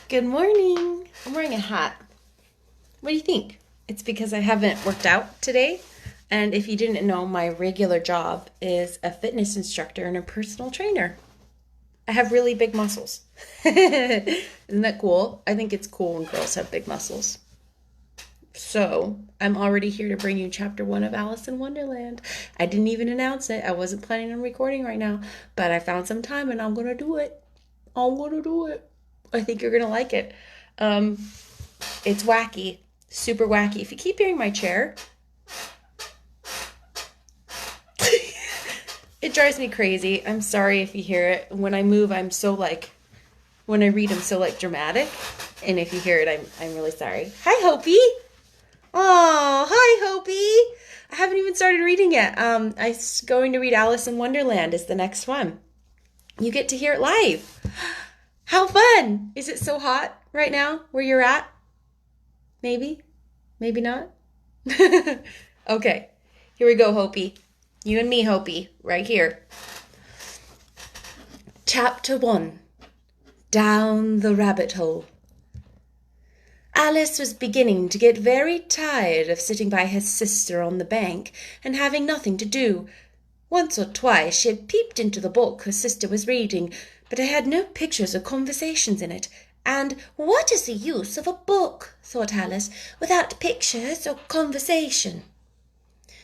Good morning. I'm wearing a hat. What do you think? It's because I haven't worked out today. And if you didn't know, my regular job is a fitness instructor and a personal trainer. I have really big muscles. Isn't that cool? I think it's cool when girls have big muscles. So, I'm already here to bring you chapter 1 of Alice in Wonderland. I didn't even announce it. I wasn't planning on recording right now, but I found some time and I'm going to do it. I think you're going to like it. It's wacky, super wacky. If you keep hearing my chair, it drives me crazy. I'm sorry if you hear it. When I move, when I read, I'm so dramatic. And if you hear it, I'm really sorry. Hi, Hopi. Oh, hi, Hopi. I haven't even started reading yet. I'm going to read Alice in Wonderland is the next one. You get to hear it live. How fun! Is it so hot right now where you're at? Maybe? Maybe not? Okay, here we go, Hopi. You and me, Hopi, right here. Chapter 1. Down the Rabbit Hole. Alice was beginning to get very tired of sitting by her sister on the bank and having nothing to do. Once or twice she had peeped into the book her sister was reading, but it had no pictures or conversations in it. And what is the use of a book, thought Alice, without pictures or conversation?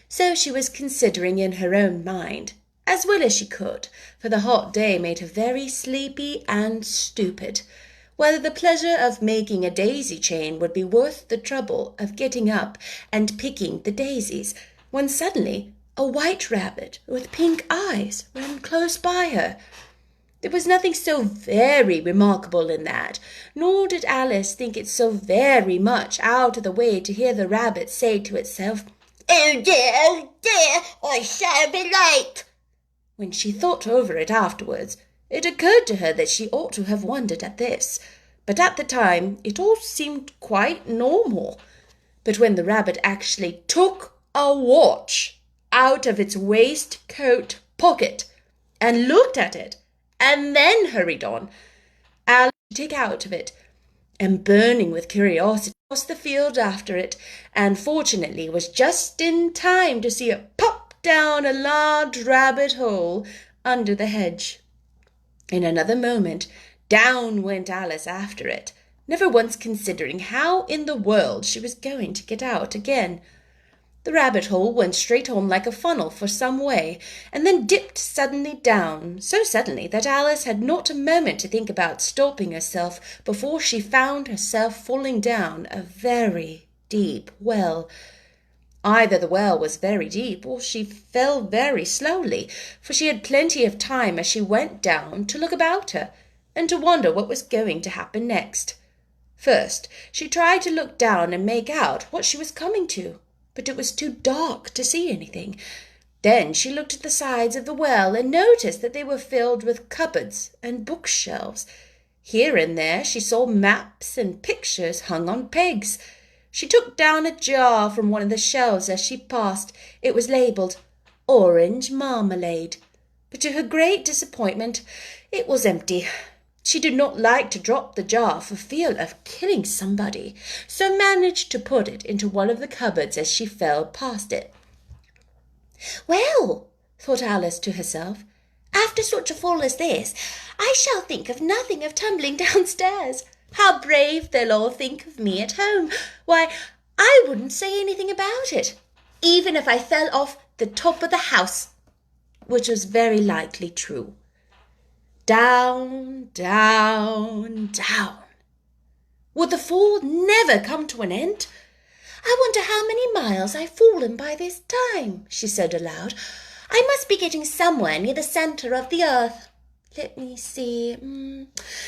So she was considering in her own mind, as well as she could, for the hot day made her very sleepy and stupid, whether the pleasure of making a daisy chain would be worth the trouble of getting up and picking the daisies, when suddenly a white rabbit with pink eyes ran close by her. There was nothing so very remarkable in that, nor did Alice think it so very much out of the way to hear the rabbit say to itself, "Oh dear, I shall be late." When she thought over it afterwards, it occurred to her that she ought to have wondered at this, but at the time it all seemed quite normal. But when the rabbit actually took a watch out of its waistcoat pocket and looked at it, and then hurried on, Alice took out of it, and burning with curiosity, crossed the field after it, and fortunately was just in time to see it pop down a large rabbit hole under the hedge. In another moment, down went Alice after it, never once considering how in the world she was going to get out again. The rabbit hole went straight on like a funnel for some way, and then dipped suddenly down, so suddenly that Alice had not a moment to think about stopping herself before she found herself falling down a very deep well. Either the well was very deep, or she fell very slowly, for she had plenty of time as she went down to look about her, and to wonder what was going to happen next. First, she tried to look down and make out what she was coming to, but it was too dark to see anything. Then she looked at the sides of the well and noticed that they were filled with cupboards and bookshelves. Here and there she saw maps and pictures hung on pegs. She took down a jar from one of the shelves as she passed. It was labelled Orange Marmalade, but to her great disappointment it was empty. She did not like to drop the jar for fear of killing somebody, so managed to put it into one of the cupboards as she fell past it. "Well," thought Alice to herself, "after such a fall as this, I shall think of nothing of tumbling downstairs. How brave they'll all think of me at home. Why, I wouldn't say anything about it, even if I fell off the top of the house," which was very likely true. Down, down, down. Would the fall never come to an end? "I wonder how many miles I've fallen by this time," she said aloud. "I must be getting somewhere near the centre of the earth. Let me see.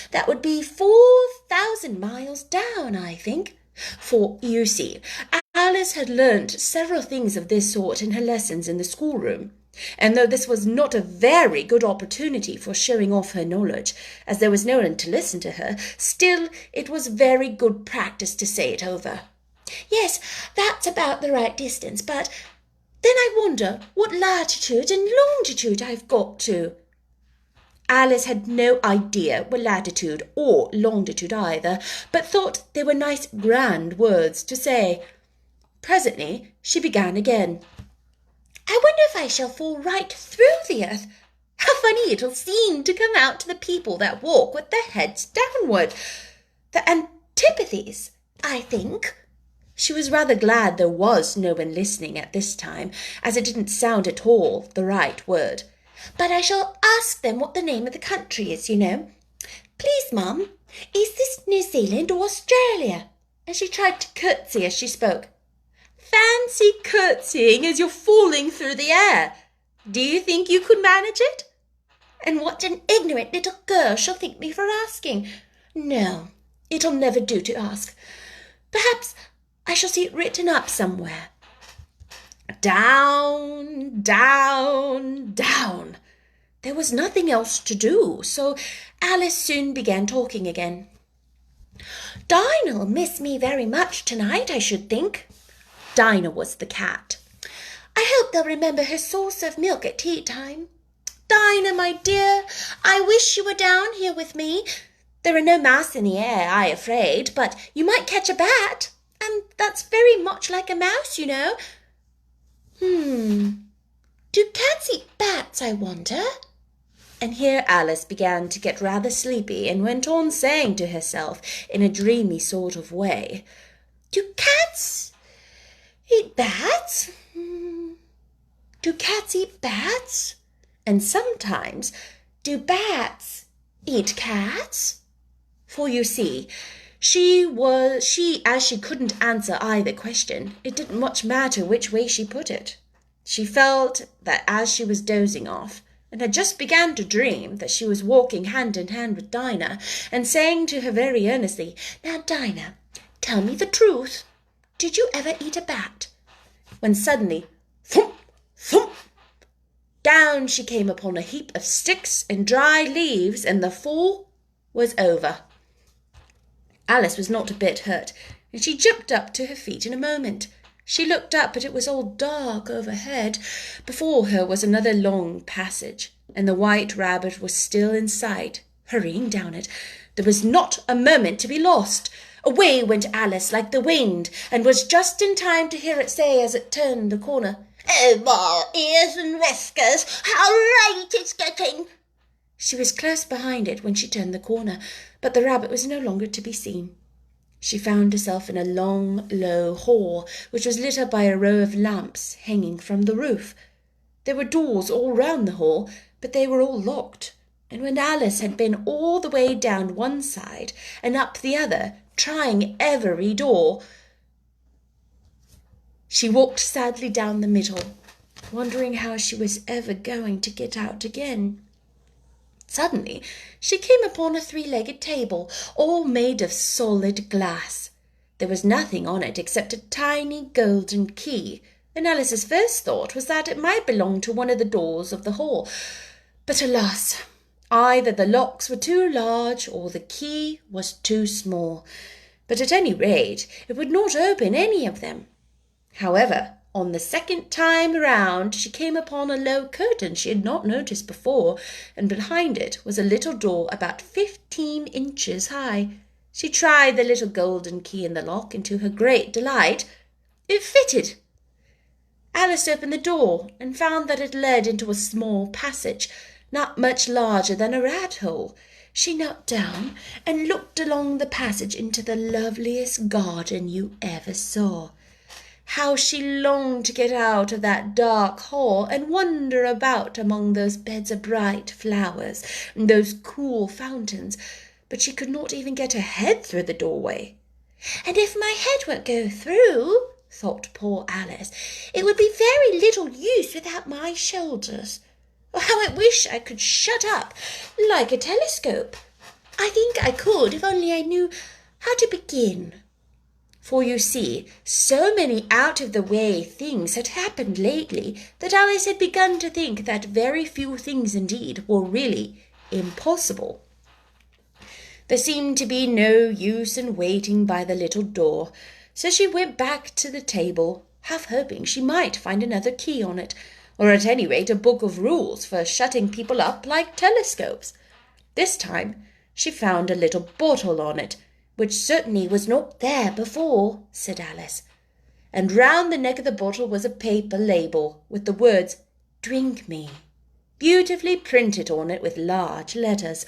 That would be 4,000 miles down, I think." For, you see, Alice had learnt several things of this sort in her lessons in the schoolroom. And though this was not a very good opportunity for showing off her knowledge, as there was no one to listen to her, still it was very good practice to say it over. "Yes, that's about the right distance, but then I wonder what latitude and longitude I've got to." Alice had no idea what latitude or longitude either, but thought they were nice grand words to say. Presently she began again. I wonder if I shall fall right through the earth. How funny it'll seem to come out to the people that walk with their heads downward. The antipathies, I think. She was rather glad there was no one listening at this time, as it didn't sound at all the right word. But I shall ask them what the name of the country is, you know. Please, Mum, is this New Zealand or Australia? And she tried to curtsy as she spoke. Fancy curtsying as you're falling through the air. Do you think you could manage it? And what an ignorant little girl she'll think me for asking. No, it'll never do to ask. Perhaps I shall see it written up somewhere. Down, down, down. There was nothing else to do, so Alice soon began talking again. Dinah'll miss me very much tonight, I should think. Dinah was the cat. I hope they'll remember her saucer of milk at tea time. Dinah, my dear, I wish you were down here with me. There are no mice in the air, I'm afraid, but you might catch a bat, and that's very much like a mouse, you know. Do cats eat bats, I wonder? And here Alice began to get rather sleepy and went on saying to herself in a dreamy sort of way, Do cats eat bats? Do cats eat bats? And sometimes, do bats eat cats? For you see, as she couldn't answer either question, it didn't much matter which way she put it. She felt that as she was dozing off, and had just begun to dream that she was walking hand in hand with Dinah, and saying to her very earnestly, Now, Dinah, tell me the truth. Did you ever eat a bat? When suddenly, thump, thump, down she came upon a heap of sticks and dry leaves, and the fall was over. Alice was not a bit hurt, and she jumped up to her feet in a moment. She looked up, but it was all dark overhead. Before her was another long passage, and the white rabbit was still in sight, hurrying down it. There was not a moment to be lost. Away went Alice like the wind, and was just in time to hear it say as it turned the corner, Oh, my ears and whiskers, how late it's getting! She was close behind it when she turned the corner, but the rabbit was no longer to be seen. She found herself in a long, low hall, which was lit up by a row of lamps hanging from the roof. There were doors all round the hall, but they were all locked, and when Alice had been all the way down one side and up the other, trying every door, she walked sadly down the middle, wondering how she was ever going to get out again. Suddenly she came upon a three-legged table, all made of solid glass. There was nothing on it except a tiny golden key, and Alice's first thought was that it might belong to one of the doors of the hall. But alas, either the locks were too large or the key was too small. But at any rate, it would not open any of them. However, on the second time round she came upon a low curtain she had not noticed before, and behind it was a little door about 15 inches high. She tried the little golden key in the lock, and to her great delight, it fitted. Alice opened the door and found that it led into a small passage, not much larger than a rat-hole. She knelt down and looked along the passage into the loveliest garden you ever saw. How she longed to get out of that dark hall and wander about among those beds of bright flowers and those cool fountains, but she could not even get her head through the doorway. And if my head won't go through, thought poor Alice, it would be very little use without my shoulders. Oh, how I wish I could shut up like a telescope. I think I could if only I knew how to begin. For you see, so many out-of-the-way things had happened lately that Alice had begun to think that very few things indeed were really impossible. There seemed to be no use in waiting by the little door, so she went back to the table, half hoping she might find another key on it, or at any rate a book of rules for shutting people up like telescopes. This time she found a little bottle on it, which certainly was not there before, said Alice. And round the neck of the bottle was a paper label with the words, "Drink me," beautifully printed on it with large letters.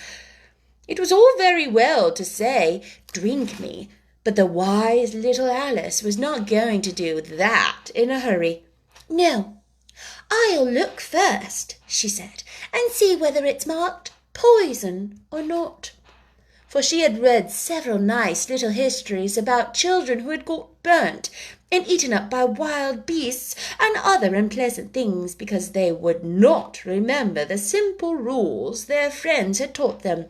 It was all very well to say, "Drink me," but the wise little Alice was not going to do that in a hurry. "No, I'll look first," she said, "and see whether it's marked poison or not." For she had read several nice little histories about children who had got burnt and eaten up by wild beasts and other unpleasant things because they would not remember the simple rules their friends had taught them,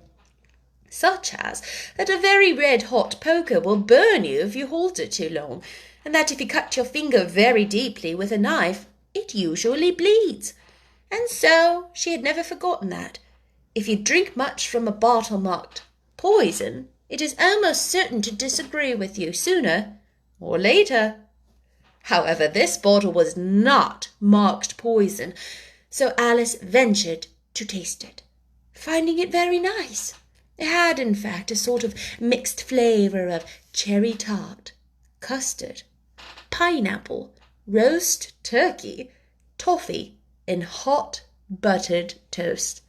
such as that a very red-hot poker will burn you if you hold it too long, and that if you cut your finger very deeply with a knife, it usually bleeds. And so she had never forgotten that if you drink much from a bottle marked poison, it is almost certain to disagree with you sooner or later. However, this bottle was not marked poison, so Alice ventured to taste it, finding it very nice. It had, in fact, a sort of mixed flavour of cherry tart, custard, pineapple, roast turkey, toffee, and hot buttered toast.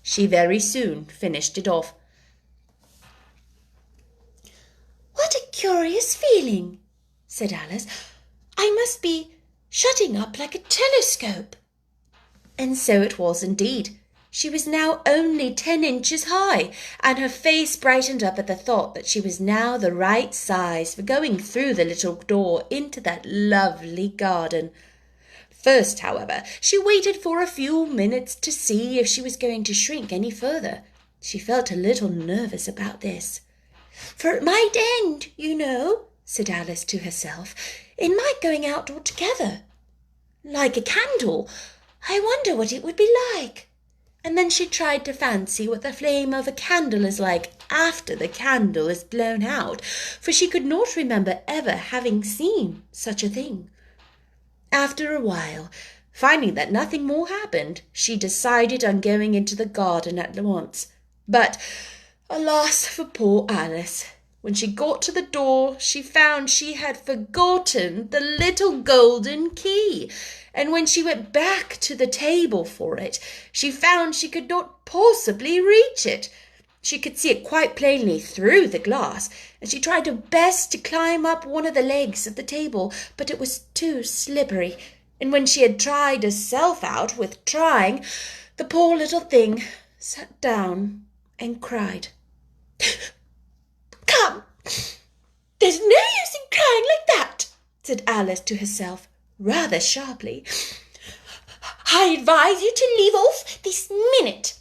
She very soon finished it off. "What a curious feeling," said Alice. "I must be shutting up like a telescope." And so it was indeed. She was now only 10 inches high, and her face brightened up at the thought that she was now the right size for going through the little door into that lovely garden. First, however, she waited for a few minutes to see if she was going to shrink any further. She felt a little nervous about this. "For it might end, you know," said Alice to herself, "in my going out altogether. Like a candle. I wonder what it would be like." And then she tried to fancy what the flame of a candle is like after the candle is blown out, for she could not remember ever having seen such a thing. After a while, finding that nothing more happened, she decided on going into the garden at once. But, alas for poor Alice! When she got to the door, she found she had forgotten the little golden key, and when she went back to the table for it, she found she could not possibly reach it. She could see it quite plainly through the glass, and she tried her best to climb up one of the legs of the table, but it was too slippery, and when she had tried herself out with trying, the poor little thing sat down and cried. "Come, there's no use in crying like that," said Alice to herself, rather sharply. "I advise you to leave off this minute."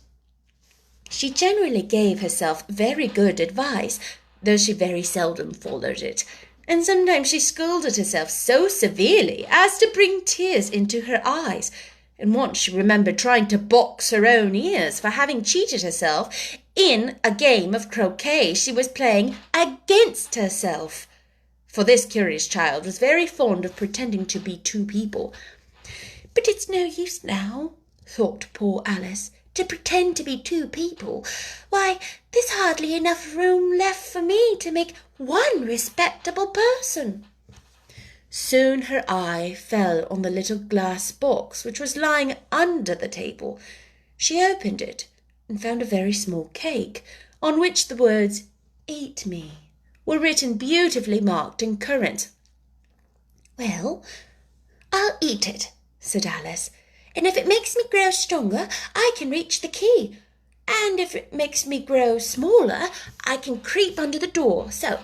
She generally gave herself very good advice, though she very seldom followed it, and sometimes she scolded herself so severely as to bring tears into her eyes, and once she remembered trying to box her own ears for having cheated herself in a game of croquet she was playing against herself. For this curious child was very fond of pretending to be two people. "But it's no use now," thought poor Alice, "to pretend to be two people. Why, there's hardly enough room left for me to make one respectable person." Soon her eye fell on the little glass box which was lying under the table. She opened it and found a very small cake, on which the words "Eat me" were written beautifully marked in currants. "Well, I'll eat it," said Alice, "and if it makes me grow stronger, I can reach the key, and if it makes me grow smaller, I can creep under the door. So,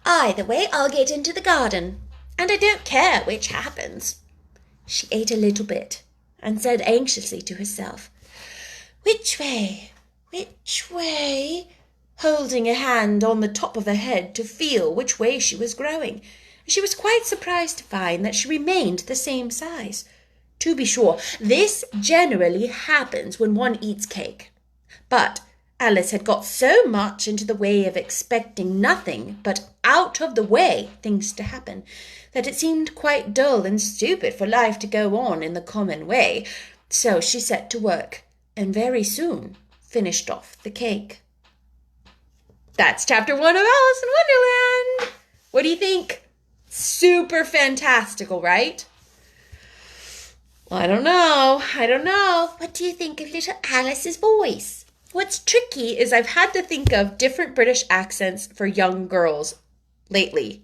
either way, I'll get into the garden, and I don't care which happens." She ate a little bit and said anxiously to herself, "Which way? Which way?" holding a hand on the top of her head to feel which way she was growing. She was quite surprised to find that she remained the same size. To be sure, this generally happens when one eats cake. But Alice had got so much into the way of expecting nothing but out of the way things to happen, that it seemed quite dull and stupid for life to go on in the common way. So she set to work, and very soon finished off the cake. That's chapter 1 of Alice in Wonderland. What do you think? Super fantastical, right? I don't know. What do you think of little Alice's voice? What's tricky is I've had to think of different British accents for young girls lately.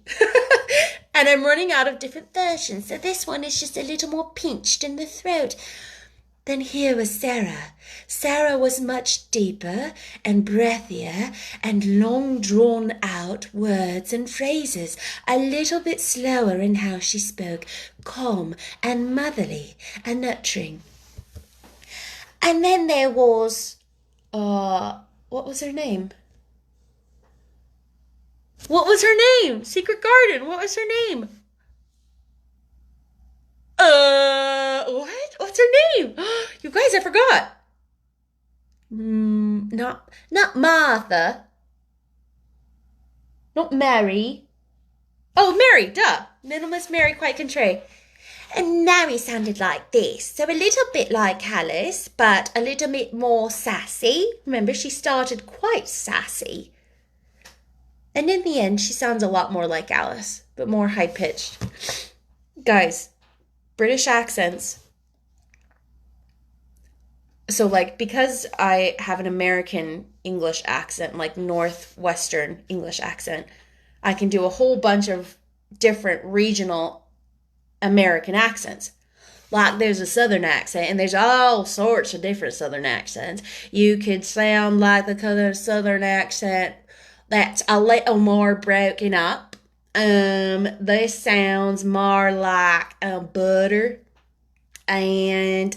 And I'm running out of different versions, so this one is just a little more pinched in the throat. Then here was Sarah. Sarah was much deeper and breathier and long drawn out words and phrases, a little bit slower in how she spoke, calm and motherly and nurturing. And then there was, what was her name? Secret Garden, what was her name? What? What's her name? You guys, I forgot. Not Martha. Not Mary. Oh, Mary, duh. Little Miss Mary quite contrary. And Mary sounded like this, so a little bit like Alice, but a little bit more sassy. Remember, she started quite sassy. And in the end, she sounds a lot more like Alice, but more high-pitched. Guys, British accents. So, like, because I have an American English accent, like Northwestern English accent, I can do a whole bunch of different regional American accents. Like, there's a Southern accent, and there's all sorts of different Southern accents. You could sound like the kind of Southern accent that's a little more broken up. This sounds more like butter. And,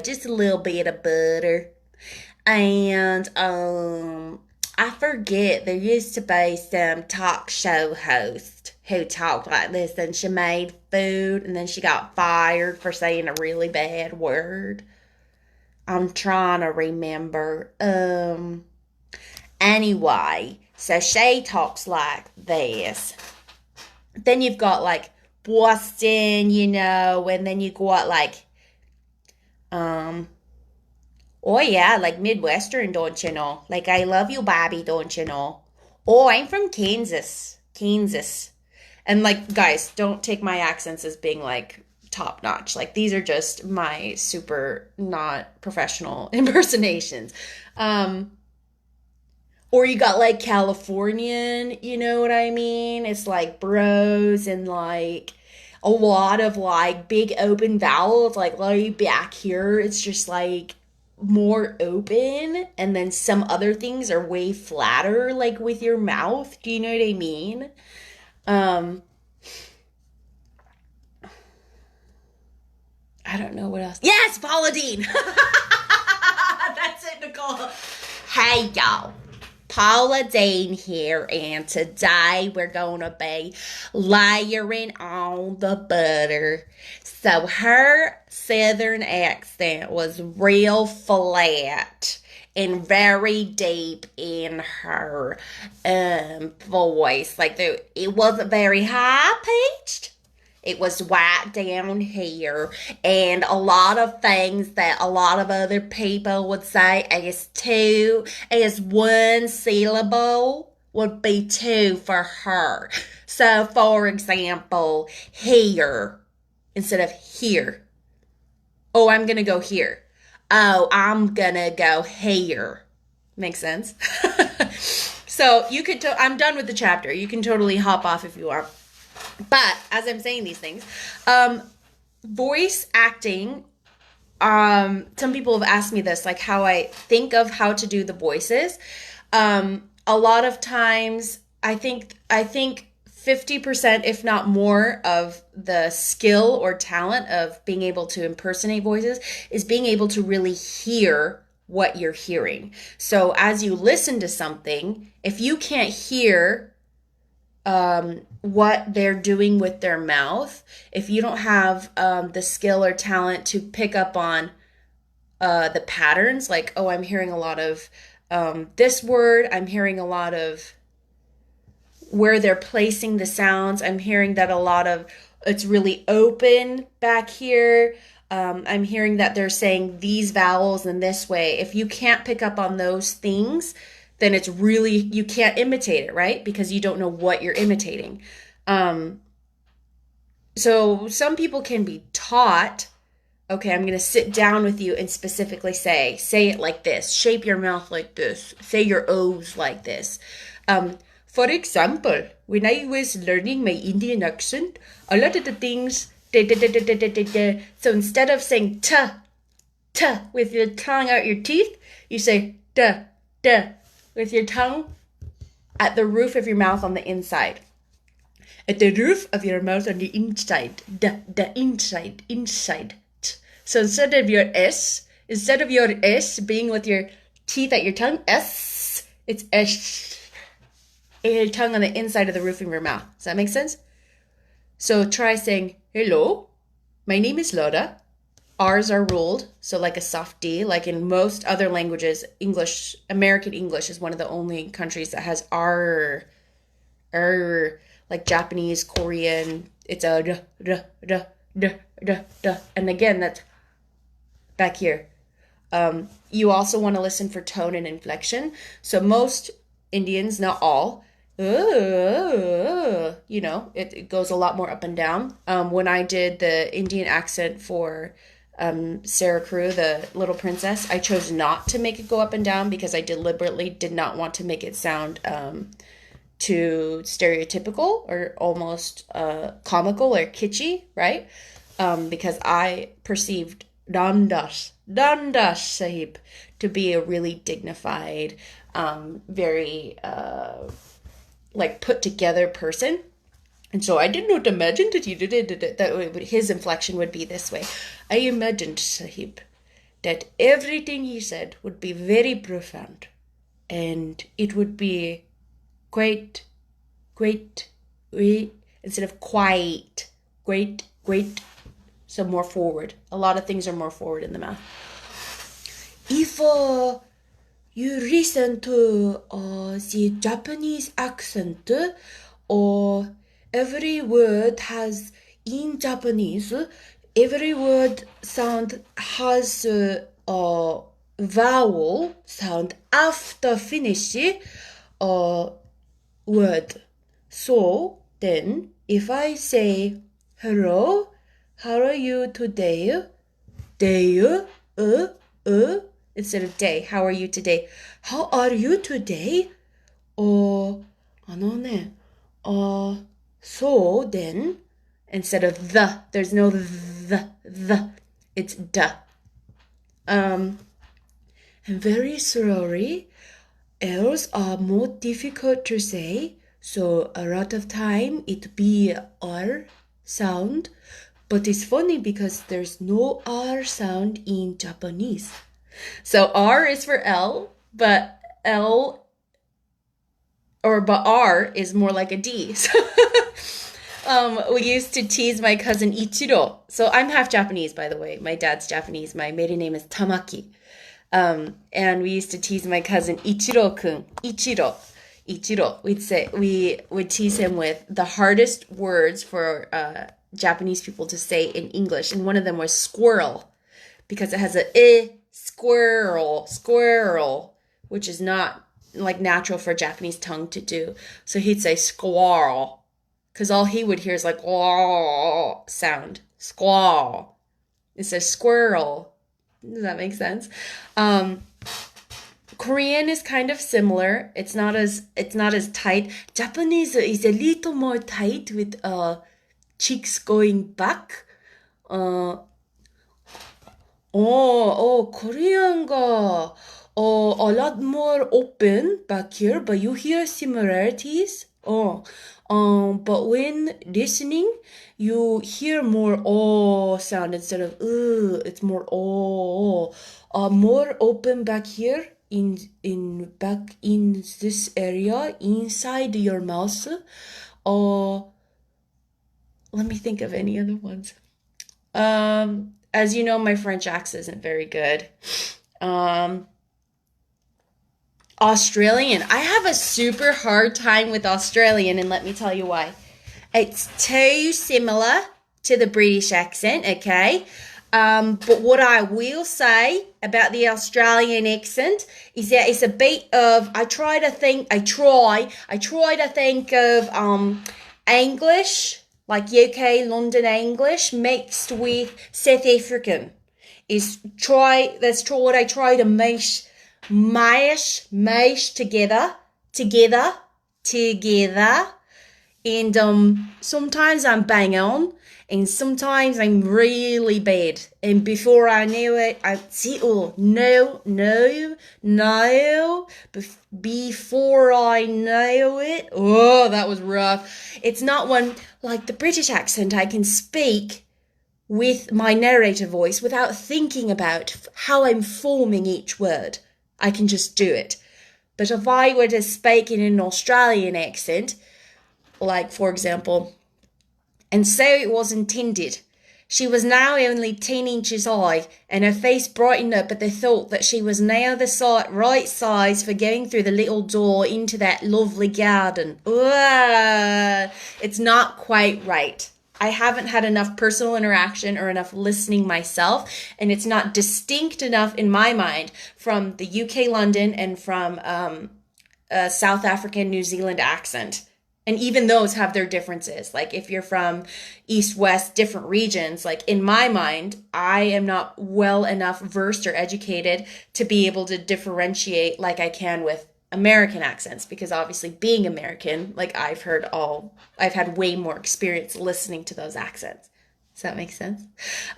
just a little bit of butter. And, I forget, there used to be some talk show host who talked like this, and she made food, and then she got fired for saying a really bad word. I'm trying to remember. Anyway, so she talks like this. Then you've got, like, Boston, and then you got, like, oh, yeah, like Midwestern, don't you know? Like, I love you, Bobby, don't you know? Oh, I'm from Kansas. And, like, guys, don't take my accents as being, like, top notch. Like, these are just my super not professional impersonations. Or you got, like, Californian, you know what I mean? It's, like, bros and, like, a lot of, like, big open vowels. Like, way back here, it's just, like, more open, and then some other things are way flatter, like with your mouth. Do you know what I mean? I don't know what else. Yes, Paula Deen. That's it, Nicole. Hey, y'all. Paula Deen here, and today we're going to be layering on the butter. So her Southern accent was real flat and very deep in her voice. Like, it wasn't very high-pitched. It was right down here, and a lot of things that a lot of other people would say as one syllable would be two for her. So, for example, here instead of here. Oh, I'm gonna go here. Oh, I'm gonna go here. Makes sense? So you could. I'm done with the chapter. You can totally hop off if you are. But as I'm saying these things, voice acting, some people have asked me this, like how I think of how to do the voices. A lot of times, I think 50%, if not more, of the skill or talent of being able to impersonate voices is being able to really hear what you're hearing. So as you listen to something, if you can't hear what they're doing with their mouth, if you don't have the skill or talent to pick up on the patterns, like, oh, I'm hearing a lot of This word, I'm hearing a lot of where they're placing the sounds. I'm hearing that a lot of it's really open back here. I'm hearing that they're saying these vowels in this way. If you can't pick up on those things, then it's really, you can't imitate it, right? Because you don't know what you're imitating. Um, so some people can be taught, okay, I'm going to sit down with you and specifically say it like this, shape your mouth like this, say your O's like this. For example, when I was learning my Indian accent, a lot of the things, so instead of saying t with your tongue out your teeth, you say d with your tongue at the roof of your mouth on the inside. At the roof of your mouth on the inside, the inside. So instead of your S being with your teeth at your tongue, S, it's S. Your tongue on the inside of the roof of your mouth. Does that make sense? So try saying, hello, my name is Laura. R's are ruled, so like a soft D. Like in most other languages, English, American English is one of the only countries that has R. Like Japanese, Korean, it's a d. And again, that's back here. You also want to listen for tone and inflection. So most Indians, not all, it goes a lot more up and down. When I did the Indian accent for Sarah Crew, the little princess, I chose not to make it go up and down because I deliberately did not want to make it sound too stereotypical or almost comical or kitschy, right? Because I perceived Dandas Sahib to be a really dignified, very like put together person. And so I did not imagine that his inflection would be this way. I imagined, Sahib, that everything he said would be very profound and it would be great, instead of quite, great, so more forward. A lot of things are more forward in the mouth. If you listen to the Japanese accent, or every word has, in Japanese, every word sound has a vowel sound after finish word. So then, if I say, hello, how are you today? Day, instead of day, how are you today? How are you today? So then, instead of the, there's no the, it's da. And very sorry, L's are more difficult to say, so a lot of time it be R sound, but it's funny because there's no R sound in Japanese. So R is for L, but R is more like a D. So we used to tease my cousin Ichiro. So I'm half Japanese, by the way. My dad's Japanese. My maiden name is Tamaki. And we used to tease my cousin Ichiro-kun. Ichiro. We would tease him with the hardest words for Japanese people to say in English. And one of them was squirrel, because it has a squirrel, which is not like natural for a Japanese tongue to do. So he'd say squirrel, because all he would hear is like sound. Squall. It says squirrel. Does that make sense? Korean is kind of similar. It's not as tight. Japanese is a little more tight with cheeks going back. Korean a lot more open back here, but you hear similarities. But when listening, you hear more sound instead of it's more more open back here in this area inside your mouth. Let me think of any other ones. As you know, my French accent isn't very good. Australian. I have a super hard time with Australian, and let me tell you why. It's too similar to the British accent, okay? But what I will say about the Australian accent is that it's a bit of, I try to think of English, like UK London English mixed with South African. That's what I try to mash together. And sometimes I'm bang on, and sometimes I'm really bad. And before I know it, I see, oh, no. Before I know it, oh, that was rough. It's not one like the British accent. I can speak with my narrator voice without thinking about how I'm forming each word. I can just do it. But if I were to speak in an Australian accent, like, for example, and so it was intended. She was now only 10 inches high, and her face brightened up at the thought that she was now the right size for going through the little door into that lovely garden. It's not quite right. I haven't had enough personal interaction or enough listening myself, and it's not distinct enough in my mind from the UK London and from South African New Zealand accent. And even those have their differences. Like if you're from East, West, different regions, like in my mind, I am not well enough versed or educated to be able to differentiate like I can with American accents, because obviously being American, like I've had way more experience listening to those accents. Does that make sense?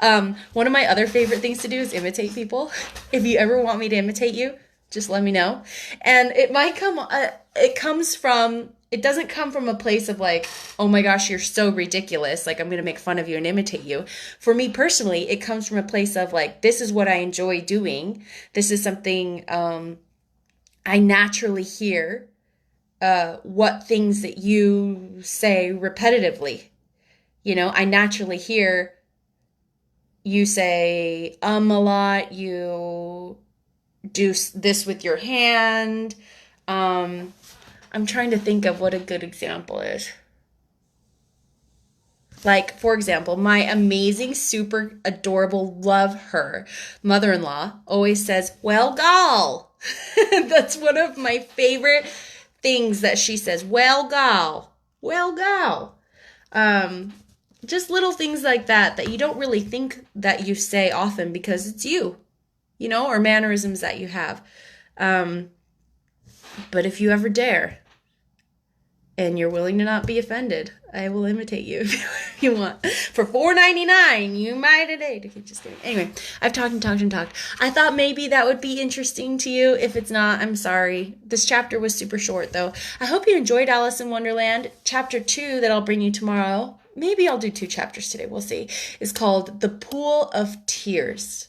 One of my other favorite things to do is imitate people. If you ever want me to imitate you, just let me know. And it doesn't come from a place of like, oh my gosh, you're so ridiculous, like I'm going to make fun of you and imitate you. For me personally, it comes from a place of like, this is what I enjoy doing. This is something I naturally hear what things that you say repetitively. You know, I naturally hear you say a lot, you do this with your hand. I'm trying to think of what a good example is. Like, for example, my amazing, super adorable, love her mother-in-law always says, well, gal. That's one of my favorite things that she says, well, gal. Well, gal. Just little things like that you don't really think that you say often because it's you know, or mannerisms that you have. But if you ever dare, and you're willing to not be offended, I will imitate you if you want. For $4.99, you might today. Just kidding. Anyway, I've talked and talked and talked. I thought maybe that would be interesting to you. If it's not, I'm sorry. This chapter was super short, though. I hope you enjoyed Alice in Wonderland. Chapter 2 that I'll bring you tomorrow, maybe I'll do 2 chapters today, we'll see, is called The Pool of Tears.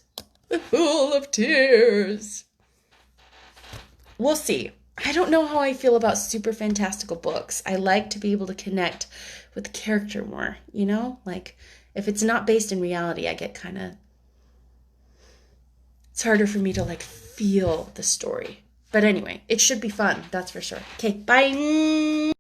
The Pool of Tears. We'll see. I don't know how I feel about super fantastical books. I like to be able to connect with the character more, you know? Like, if it's not based in reality, I get kind of... It's harder for me to, like, feel the story. But anyway, it should be fun, that's for sure. Okay, bye!